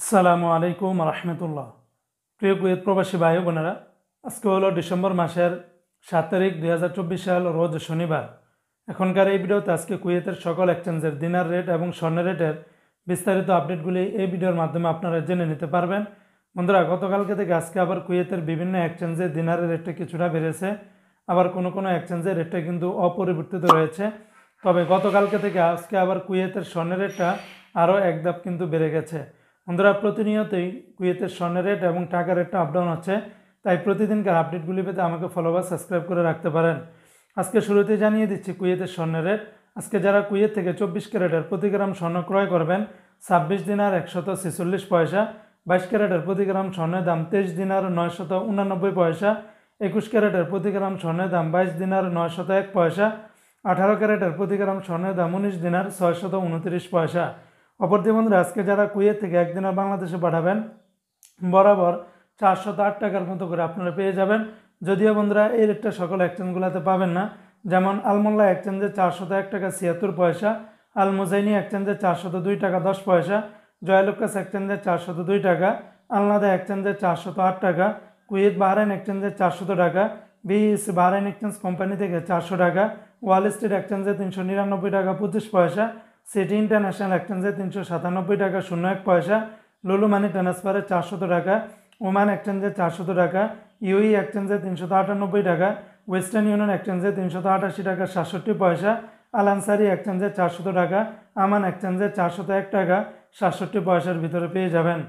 আসসালামু আলাইকুম রহমতুল্লাহ। প্রিয় কুয়েত প্রবাসী ভাই বোনেরা, আজকে হলো ডিসেম্বর মাসের 7 তারিখ 2024 সাল, রোজ শনিবার। এখনকার এই ভিডিওতে আজকে কুয়েতের সকল এক্সচেঞ্জের দিনার রেট এবং স্বর্ণের রেটের বিস্তারিত আপডেটগুলি এই ভিডিওর মাধ্যমে আপনারা জেনে নিতে পারবেন। বন্ধুরা, গতকালকে থেকে আজকে আবার কুয়েতের বিভিন্ন এক্সচেঞ্জে দিনারের রেটটা কিছুটা বেড়েছে, আবার কোনো কোনো এক্সচেঞ্জের রেটটা কিন্তু অপরিবর্তিত রয়েছে। তবে গতকালকে থেকে আজকে আবার কুয়েতের স্বর্ণের রেটটা আরও এক ধাপ কিন্তু বেড়ে গেছে। বন্ধুরা, প্রতিনিয়তই কুয়েতের স্বর্ণের রেট এবং টাকার রেটটা আপডাউন হচ্ছে, তাই প্রতিদিনকার আপডেটগুলি পেতে আমাকে ফলো বা সাবস্ক্রাইব করে রাখতে পারেন। আজকে শুরুতে জানিয়ে দিচ্ছি কুয়েতের স্বর্ণের রেট। আজকে যারা কুয়েত থেকে 24 ক্যারেটের প্রতি গ্রাম স্বর্ণ ক্রয় করবেন 26 দিনার 146 পয়সা, 22 ক্যারেটের প্রতি গ্রাম স্বর্ণের দাম 23 দিনার 989 পয়সা, 21 ক্যারেটের প্রতি গ্রাম স্বর্ণের দাম 22 দিনার 901 পয়সা, 18 ক্যারেটের প্রতি গ্রাম স্বর্ণের দাম 19 দিনার 629 পয়সা। অপরদিকে বন্ধুরা, আজকে যারা কুয়েত থেকে একদিনের বাংলাদেশে পাঠাবেন বরাবর 408 টাকার মতো করে আপনারা পেয়ে যাবেন। যদিও বন্ধুরা এই রেটটা সকল এক্সচেঞ্জগুলোতে পাবেন না, যেমন আলমোল্লা এক্সচেঞ্জে 401 টাকা 76 পয়সা, আল মুজাইনি এক্সচেঞ্জে 402 টাকা 10 পয়সা, জয়ালুকাস এক্সচেঞ্জে 402 টাকা, আলনাদা এক্সচেঞ্জে 408 টাকা, কুয়েত বাহরাইন এক্সচেঞ্জে 400 টাকা, বিএস বাহরাইন এক্সচেঞ্জ কোম্পানি থেকে 400 টাকা, ওয়াল স্ট্রিট এক্সচেঞ্জে 399 টাকা 25 পয়সা, সিটি ইন্টারন্যাশনাল এক্সচেঞ্জে 397 টাকা 01 পয়সা, লুলু মানি ট্রান্সফারে 400 টাকা, ওমান এক্সচেঞ্জে 400 টাকা, ইউই এক্সচেঞ্জে 398 টাকা, ওয়েস্টার্ন ইউনিয়ন এক্সচেঞ্জে 388 টাকা 67 পয়সা, আল আনসারি এক্সচেঞ্জে 400 টাকা, আমান এক্সচেঞ্জে 401 টাকা 67 পয়সার ভিতরে পেয়ে যাবেন।